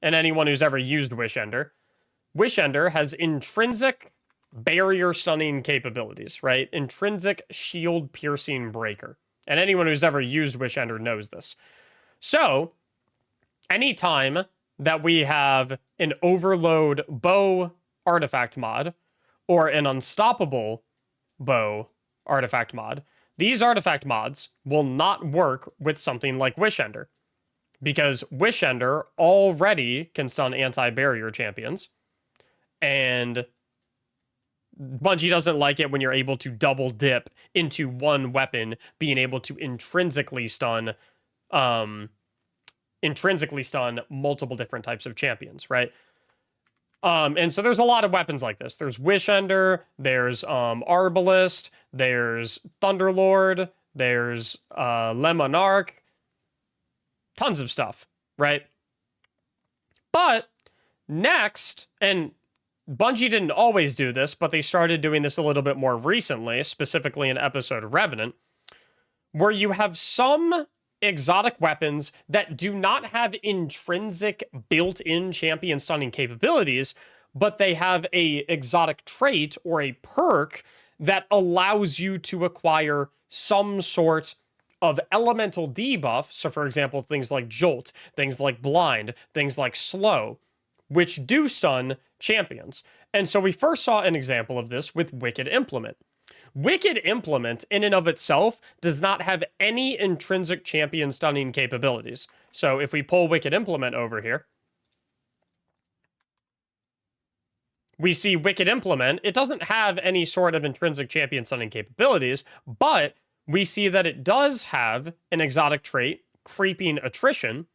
and anyone who's ever used Wish Ender, Wish Ender has intrinsic barrier stunning capabilities, right? Intrinsic shield piercing breaker. And anyone who's ever used Wish Ender knows this. So, anytime that we have an overload bow artifact mod or an unstoppable bow artifact mod, these artifact mods will not work with something like Wish Ender, because Wish Ender already can stun anti-barrier champions, and Bungie doesn't like it when you're able to double dip into one weapon, being able to intrinsically stun multiple different types of champions, right? And so there's a lot of weapons like this. There's Wish Ender, there's Arbalist, there's Thunderlord, there's Lemonarch, tons of stuff, right? But next, and Bungie didn't always do this, but they started doing this a little bit more recently, specifically in episode of Revenant, where you have some exotic weapons that do not have intrinsic built-in champion stunning capabilities, but they have a exotic trait or a perk that allows you to acquire some sort of elemental debuff. So for example, things like Jolt, things like Blind, things like Slow, which do stun champions. And so we first saw an example of this with Wicked Implement. Wicked Implement, in and of itself, does not have any intrinsic champion stunning capabilities. So if we pull Wicked Implement over here, we see Wicked Implement. It doesn't have any sort of intrinsic champion stunning capabilities, but we see that it does have an exotic trait, Creeping Attrition,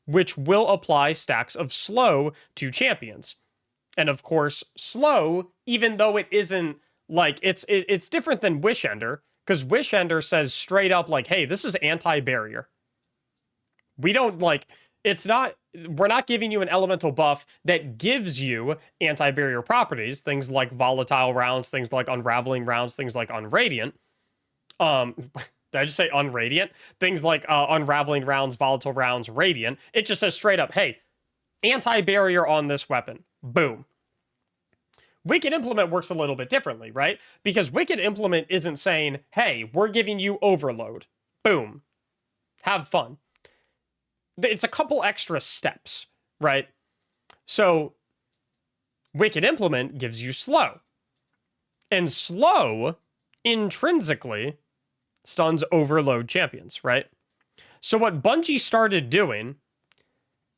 which will apply stacks of slow to champions. And of course, slow, even though it isn't like, it's different than Wish Ender, because Wish Ender says straight up like, hey, this is anti-barrier. We don't like, we're not giving you an elemental buff that gives you anti-barrier properties, things like volatile rounds, things like unraveling rounds, things like unradiant. Did I just say unradiant? Things like unraveling rounds, volatile rounds, radiant. It just says straight up, hey, anti-barrier on this weapon. Boom. Wicked Implement works a little bit differently, right? Because Wicked Implement isn't saying, hey, we're giving you overload. Boom. Have fun. It's a couple extra steps, right? So, Wicked Implement gives you slow. And slow, intrinsically, stuns overload champions, right? So what Bungie started doing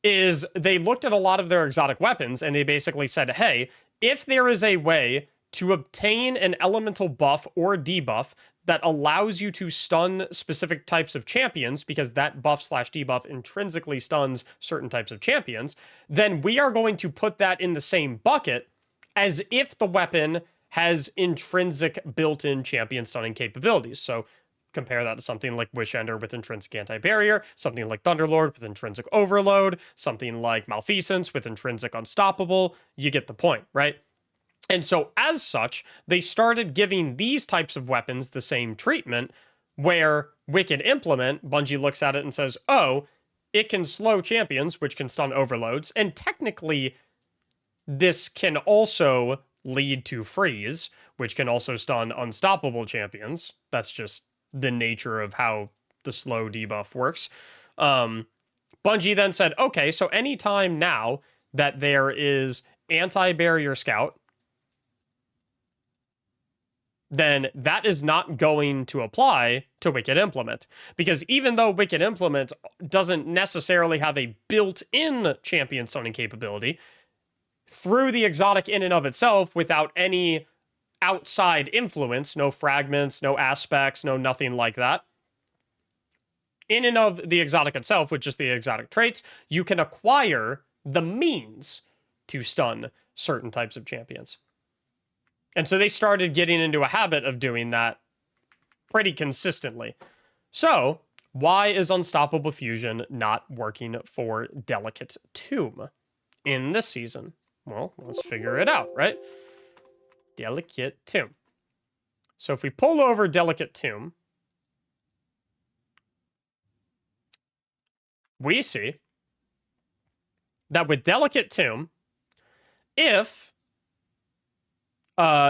is they looked at a lot of their exotic weapons and they basically said, hey, if there is a way to obtain an elemental buff or debuff that allows you to stun specific types of champions, because that buff/debuff intrinsically stuns certain types of champions, then we are going to put that in the same bucket as if the weapon has intrinsic built-in champion stunning capabilities. So compare that to something like Wish Ender with intrinsic anti-barrier, something like Thunderlord with intrinsic overload, something like Malfeasance with intrinsic unstoppable. You get the point, right? And so as such, they started giving these types of weapons the same treatment, where Wicked Implement, Bungie looks at it and says, oh, it can slow champions, which can stun overloads, and technically this can also lead to freeze, which can also stun unstoppable champions. That's just the nature of how the slow debuff works. Bungie then said, okay, so anytime now that there is anti-barrier scout, then that is not going to apply to Wicked Implement. Because even though Wicked Implement doesn't necessarily have a built-in champion stunning capability, through the exotic in and of itself, without any outside influence, no fragments, no aspects, no nothing like that, in and of the exotic itself, with just the exotic traits, you can acquire the means to stun certain types of champions. And so they started getting into a habit of doing that pretty consistently. So, why is Unstoppable Fusion not working for Delicate Tomb in this season? Well, let's figure it out, right? Delicate Tomb. So if we pull over Delicate Tomb, we see that with Delicate Tomb, if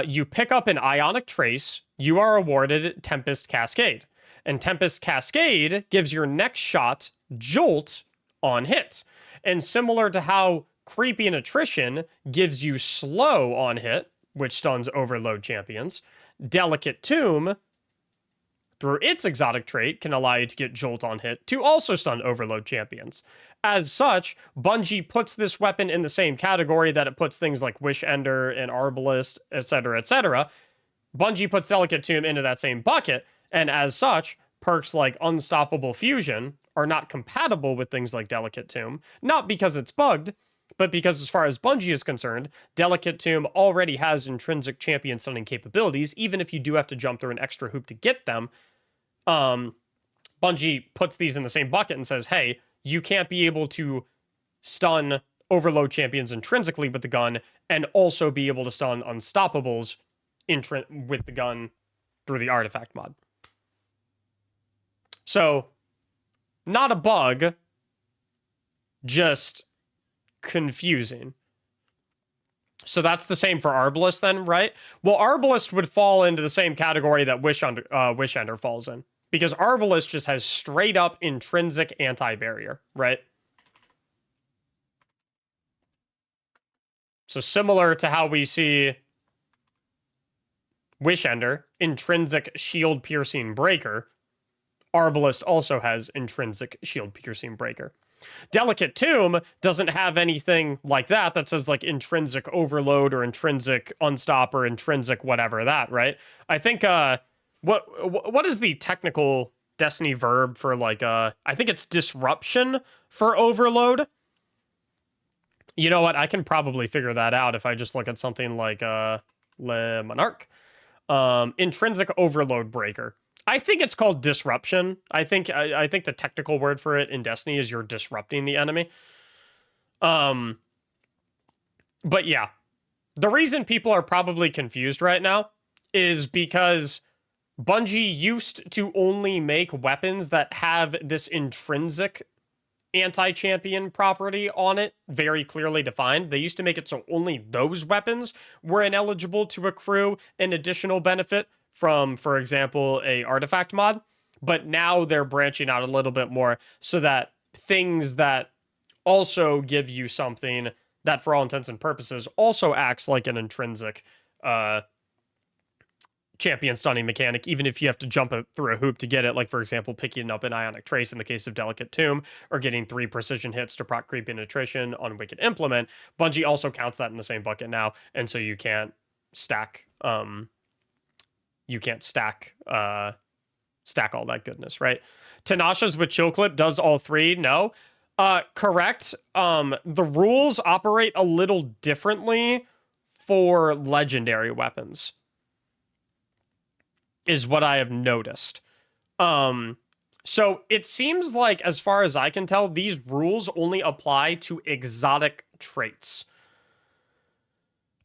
you pick up an Ionic Trace, you are awarded Tempest Cascade. And Tempest Cascade gives your next shot Jolt on hit. And similar to how Creeping Attrition gives you Slow on hit, which stuns Overload champions, Delicate Tomb, through its exotic trait, can allow you to get Jolt on hit to also stun Overload champions. As such, Bungie puts this weapon in the same category that it puts things like Wish Ender and Arbalest, etc., etc. Bungie puts Delicate Tomb into that same bucket, and as such, perks like Unstoppable Fusion are not compatible with things like Delicate Tomb, not because it's bugged, but because as far as Bungie is concerned, Delicate Tomb already has intrinsic champion stunning capabilities, even if you do have to jump through an extra hoop to get them. Bungie puts these in the same bucket and says, hey, you can't be able to stun Overload champions intrinsically with the gun and also be able to stun Unstoppables with the gun through the artifact mod. So, not a bug, just confusing. So that's the same for Arbalest then, right? Well, Arbalest would fall into the same category that Wish Ender falls in, because Arbalest just has straight up intrinsic anti-barrier, right? So similar to how we see Wish Ender, intrinsic shield piercing breaker, Arbalest also has intrinsic shield piercing breaker. Delicate Tomb doesn't have anything like that says like intrinsic overload or intrinsic unstop or intrinsic whatever that, right? I think what is the technical Destiny verb for like I think it's disruption for overload. You know what? I can probably figure that out if I just look at something like Le Monarch. Intrinsic overload breaker. I think it's called disruption. I think the technical word for it in Destiny is you're disrupting the enemy. But yeah, the reason people are probably confused right now is because Bungie used to only make weapons that have this intrinsic anti-champion property on it very clearly defined. They used to make it so only those weapons were ineligible to accrue an additional benefit from, for example, a artifact mod, but now they're branching out a little bit more so that things that also give you something that for all intents and purposes also acts like an intrinsic champion stunning mechanic, even if you have to jump through a hoop to get it, like for example picking up an Ionic Trace in the case of Delicate Tomb, or getting 3 precision hits to proc Creeping Attrition on Wicked Implement. Bungie also counts that in the same bucket now, and so you can't stack stack all that goodness, right? Tanasha's with Chill Clip does all 3. No. Correct. The rules operate a little differently for legendary weapons, is what I have noticed. So it seems like, as far as I can tell, these rules only apply to exotic traits.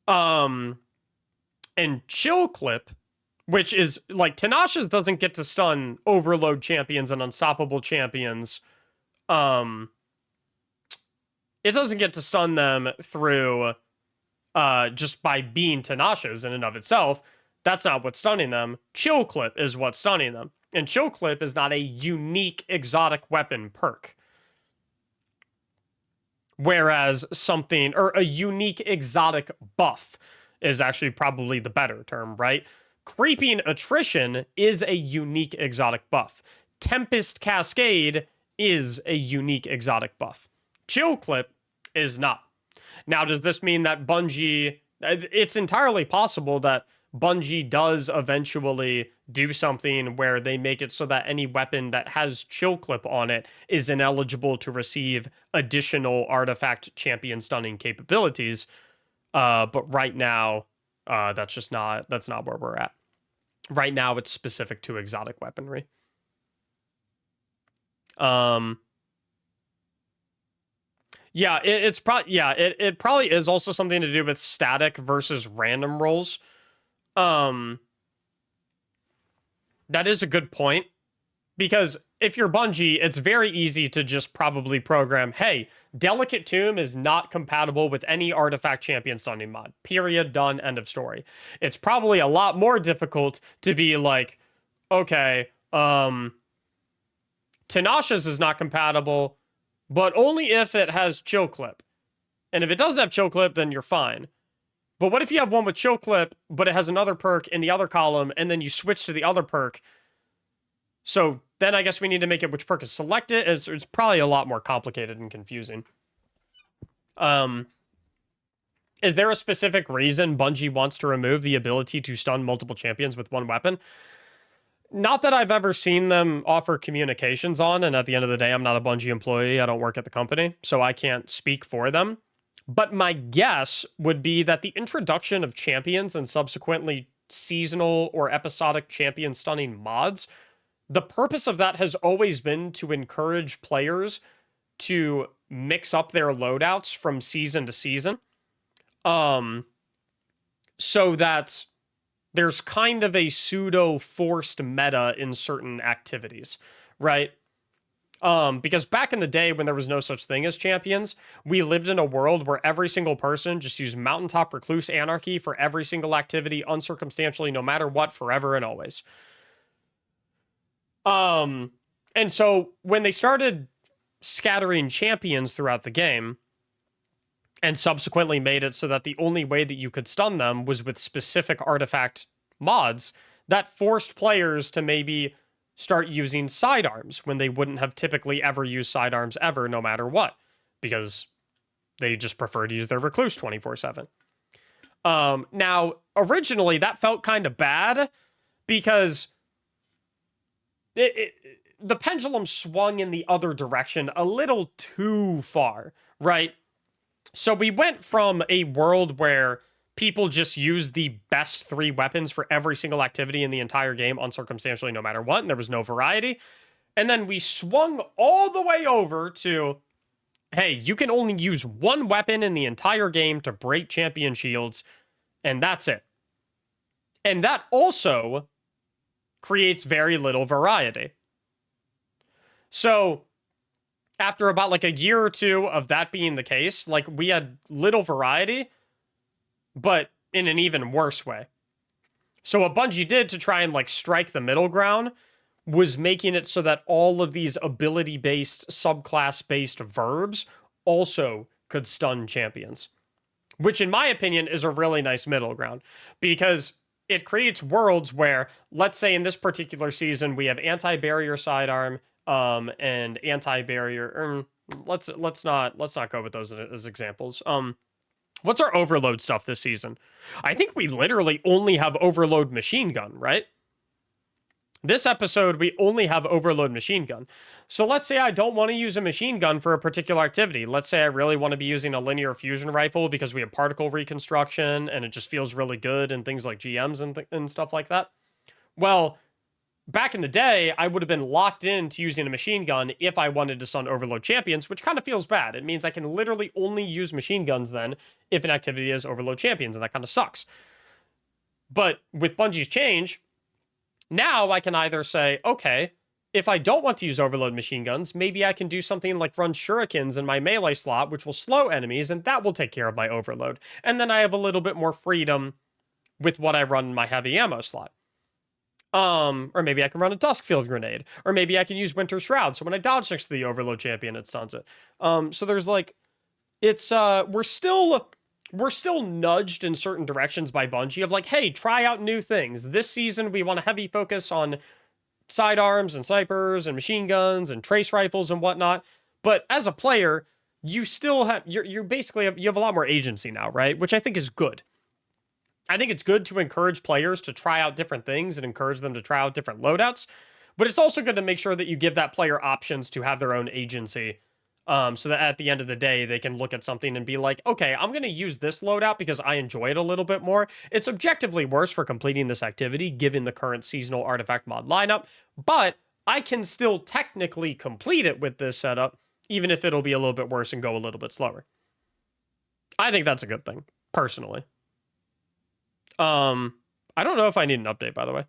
And Chill Clip, which is like Tanasha's, doesn't get to stun overload champions and unstoppable champions. It doesn't get to stun them through just by being Tanasha's in and of itself. That's not what's stunning them. Chill Clip is what's stunning them. And Chill Clip is not a unique exotic weapon perk. Whereas something, or a unique exotic buff is actually probably the better term, right? Creeping Attrition is a unique exotic buff. Tempest Cascade is a unique exotic buff. Chill Clip is not. Now, does this mean that Bungie... It's entirely possible that Bungie does eventually do something where they make it so that any weapon that has Chill Clip on it is ineligible to receive additional artifact champion stunning capabilities. But right now, that's not where we're at. Right now, it's specific to exotic weaponry. Yeah, it probably is also something to do with static versus random rolls. That is a good point, because if you're Bungie, it's very easy to just probably program, hey, Delicate Tomb is not compatible with any artifact champion stunning mod. Period. Done. End of story. It's probably a lot more difficult to be like, okay, Tinashe's is not compatible, but only if it has Chill Clip. And if it doesn't have Chill Clip, then you're fine. But what if you have one with Chill Clip, but it has another perk in the other column, and then you switch to the other perk? So then I guess we need to make it which perk is selected. It's probably a lot more complicated and confusing. Is there a specific reason Bungie wants to remove the ability to stun multiple champions with one weapon? Not that I've ever seen them offer communications on, and at the end of the day, I'm not a Bungie employee. I don't work at the company, so I can't speak for them. But my guess would be that the introduction of champions and subsequently seasonal or episodic champion stunning mods, the purpose of that has always been to encourage players to mix up their loadouts from season to season. So that there's kind of a pseudo forced meta in certain activities, right? Because back in the day when there was no such thing as champions, we lived in a world where every single person just used Mountaintop Recluse Anarchy for every single activity, uncircumstantially, no matter what, forever and always. And so when they started scattering champions throughout the game, and subsequently made it so that the only way that you could stun them was with specific artifact mods, that forced players to maybe start using sidearms when they wouldn't have typically ever used sidearms ever, no matter what, because they just prefer to use their Recluse 24/7. Now, originally, that felt kind of bad because the pendulum swung in the other direction a little too far, right? So we went from a world where people just use the best 3 weapons for every single activity in the entire game, uncircumstantially, no matter what, and there was no variety. And then we swung all the way over to, hey, you can only use 1 weapon in the entire game to break champion shields, and that's it. And that also creates very little variety. So after about like a year or two of that being the case, like we had little variety, but in an even worse way. So what Bungie did to try and like strike the middle ground was making it so that all of these ability-based, subclass-based verbs also could stun champions, which in my opinion is a really nice middle ground because it creates worlds where, let's say in this particular season, we have anti-barrier sidearm, and anti-barrier. Let's not go with those as examples. What's our overload stuff this season? I think we literally only have overload machine gun, right? This episode, we only have overload machine gun. So let's say I don't want to use a machine gun for a particular activity. Let's say I really want to be using a linear fusion rifle because we have particle reconstruction and it just feels really good and things like GMs and stuff like that. Well, back in the day, I would have been locked into using a machine gun if I wanted to stun overload champions, which kind of feels bad. It means I can literally only use machine guns then if an activity is overload champions, and that kind of sucks. But with Bungie's change, now I can either say, okay, if I don't want to use overload machine guns, maybe I can do something like run shurikens in my melee slot, which will slow enemies, and that will take care of my overload. And then I have a little bit more freedom with what I run in my heavy ammo slot. Or maybe I can run a Duskfield grenade. Or maybe I can use Winter Shroud, so when I dodge next to the overload champion, it stuns it. So there's like, it's, we're still nudged in certain directions by Bungie of like, hey, try out new things. This season, we want a heavy focus on sidearms and snipers and machine guns and trace rifles and whatnot. But as a player, you still have, you're basically, you have a lot more agency now, right? Which I think is good. I think it's good to encourage players to try out different things and encourage them to try out different loadouts, but it's also good to make sure that you give that player options to have their own agency, so that at the end of the day, they can look at something and be like, okay, I'm going to use this loadout because I enjoy it a little bit more. It's objectively worse for completing this activity, given the current seasonal artifact mod lineup, but I can still technically complete it with this setup, even if it'll be a little bit worse and go a little bit slower. I think that's a good thing, personally. I don't know if I need an update, by the way.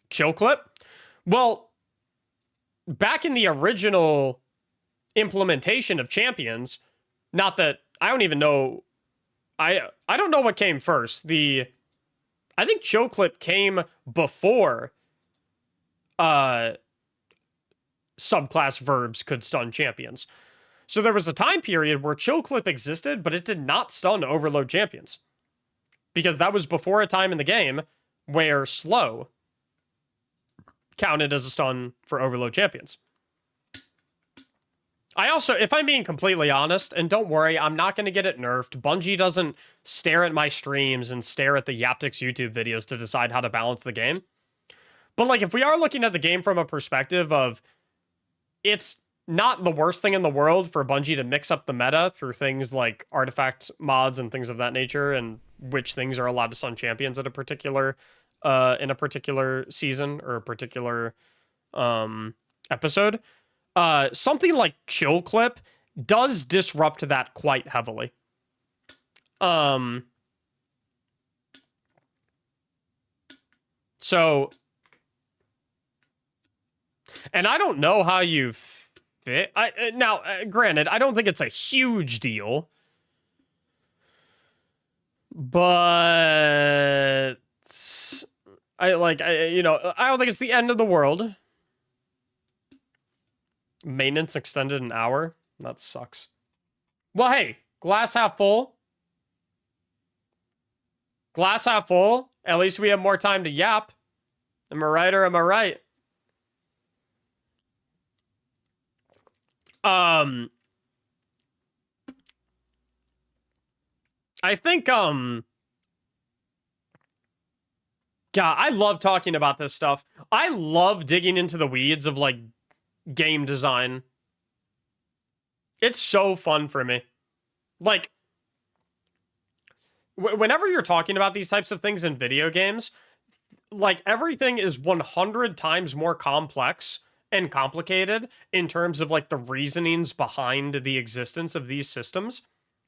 Chill clip? Well, back in the original implementation of champions, not that I don't even know. I don't know what came first. I think Chill Clip came before subclass verbs could stun champions. So there was a time period where Chill Clip existed, but it did not stun overload champions. Because that was before a time in the game where slow counted as a stun for overload champions. I also, if I'm being completely honest, and don't worry, I'm not going to get it nerfed. Bungie doesn't stare at my streams and stare at the Yaptics YouTube videos to decide how to balance the game. But, like, if we are looking at the game from a perspective of it's not the worst thing in the world for Bungie to mix up the meta through things like artifact mods and things of that nature, and which things are allowed to stun champions at a particular in a particular season or a particular episode. Something like Chill Clip does disrupt that quite heavily. So, and I don't know how you fit. Now, granted, I don't think it's a huge deal, but I don't think it's the end of the world. Maintenance extended an hour. That sucks. Well, hey, glass half full. Glass half full. At least we have more time to yap. Am I right or am I right? I think, God, I love talking about this stuff. I love digging into the weeds of, like, game design. It's so fun for me. Like, whenever you're talking about these types of things in video games, like, everything is 100 times more complex and complicated in terms of, like, the reasonings behind the existence of these systems.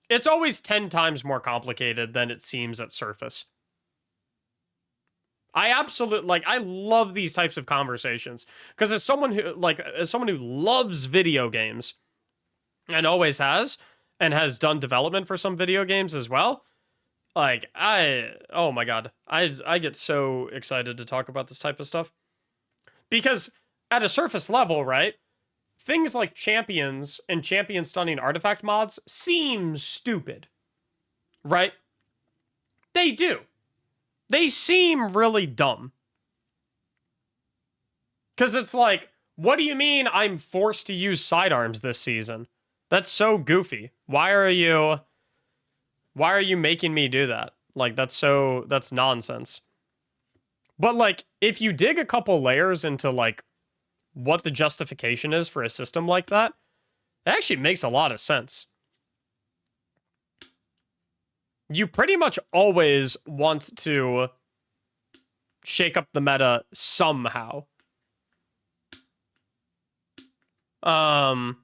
It's always 10 times more complicated than it seems at surface. I absolutely, like, I love these types of conversations because as someone who loves video games and always has, and has done development for some video games as well, like, oh my God, I get so excited to talk about this type of stuff because at a surface level, right, things like champions and champion stunning artifact mods seem stupid, right? They do. They seem really dumb. Because it's like, what do you mean I'm forced to use sidearms this season? That's so goofy. Why are you making me do that? Like, that's nonsense. But, like, if you dig a couple layers into, like, what the justification is for a system like that, it actually makes a lot of sense. You pretty much always want to shake up the meta somehow. Why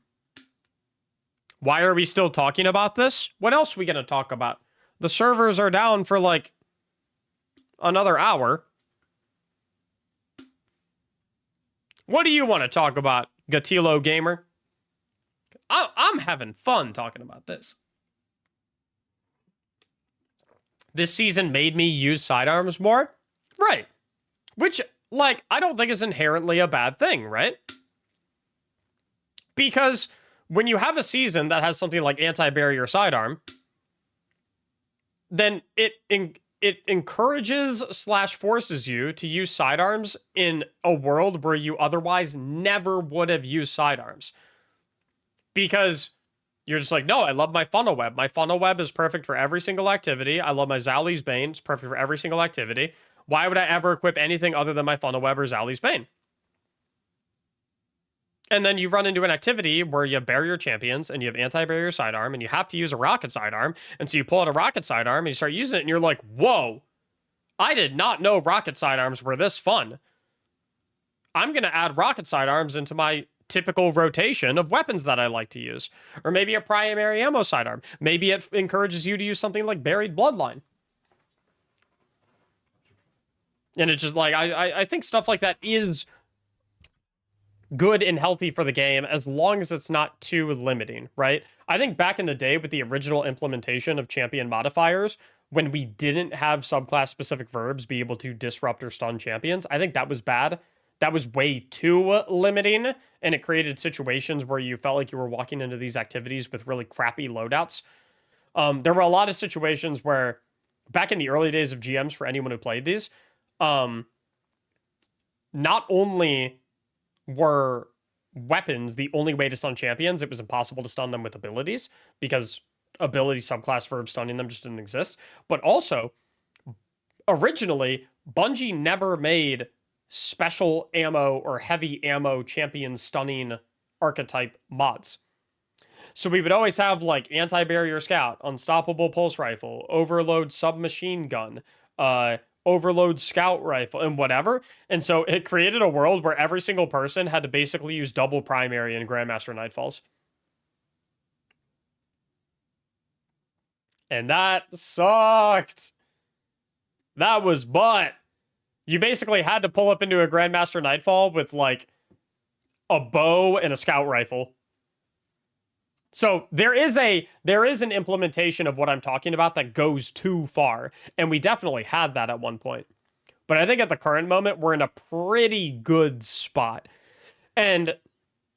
are we still talking about this? What else are we going to talk about? The servers are down for, like, another hour. What do you want to talk about, Gatilo Gamer? I'm having fun talking about this. This season made me use sidearms more? Right. Which, like, I don't think is inherently a bad thing, right? Because when you have a season that has something like anti-barrier sidearm, then it encourages / forces you to use sidearms in a world where you otherwise never would have used sidearms. Because you're just like, no, I love my funnel web. My funnel web is perfect for every single activity. I love my Zali's Bane. It's perfect for every single activity. Why would I ever equip anything other than my funnel web or Zali's Bane? And then you run into an activity where you have barrier champions and you have anti-barrier sidearm and you have to use a rocket sidearm. And so you pull out a rocket sidearm and you start using it and you're like, whoa, I did not know rocket sidearms were this fun. I'm going to add rocket sidearms into my typical rotation of weapons that I like to use. Or maybe a primary ammo sidearm. Maybe it encourages you to use something like Buried Bloodline. And it's just like, I think stuff like that is good and healthy for the game as long as it's not too limiting, right? I think back in the day with the original implementation of champion modifiers, when we didn't have subclass specific verbs be able to disrupt or stun champions, I think that was bad. That was way too limiting, and it created situations where you felt like you were walking into these activities with really crappy loadouts. There were a lot of situations where, back in the early days of GMs, for anyone who played these, not only were weapons the only way to stun champions, it was impossible to stun them with abilities because ability subclass verb stunning them just didn't exist. But also, originally, Bungie never made special ammo or heavy ammo champion stunning archetype mods. So we would always have like anti-barrier scout, unstoppable pulse rifle, overload submachine gun, overload scout rifle, and whatever. And so it created a world where every single person had to basically use double primary in Grandmaster Nightfalls. And that sucked. That was butt. You basically had to pull up into a Grandmaster Nightfall with like a bow and a scout rifle. So there is an implementation of what I'm talking about that goes too far, and we definitely had that at one point. But I think at the current moment we're in a pretty good spot. And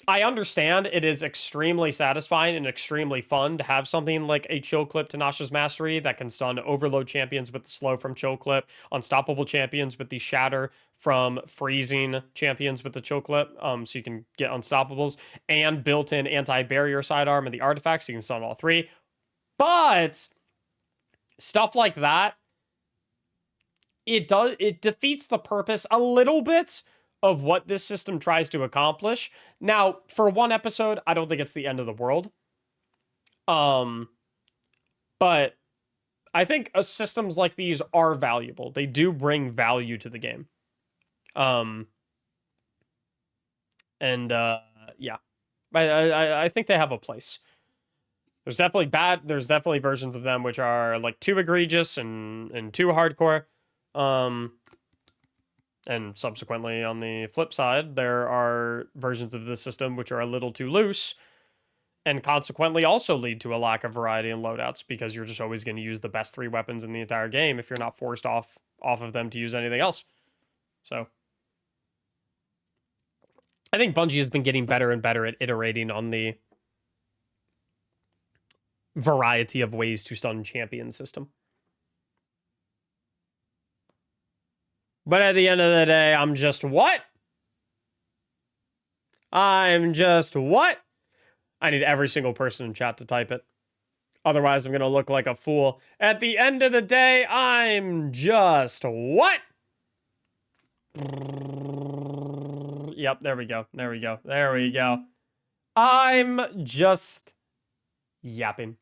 I understand it is extremely satisfying and extremely fun to have something like a chill clip to Nasha's Mastery that can stun overload champions with the slow from chill clip, unstoppable champions with the shatter from freezing champions with the chill clip, so you can get unstoppables, and built-in anti-barrier sidearm and the artifacts, so you can stun all three. But stuff like that, it defeats the purpose a little bit of what this system tries to accomplish. Now, for one episode, I don't think it's the end of the world. But I think systems like these are valuable. They do bring value to the game. Yeah. I think they have a place. There's definitely versions of them which are like too egregious and too hardcore. And subsequently, on the flip side, there are versions of the system which are a little too loose and consequently also lead to a lack of variety in loadouts because you're just always going to use the best 3 weapons in the entire game if you're not forced off of them to use anything else. So I think Bungie has been getting better and better at iterating on the variety of ways to stun champion system. But at the end of the day, I'm just what? I'm just what? I need every single person in chat to type it. Otherwise, I'm going to look like a fool. At the end of the day, I'm just what? Yep, there we go. There we go. There we go. I'm just yapping.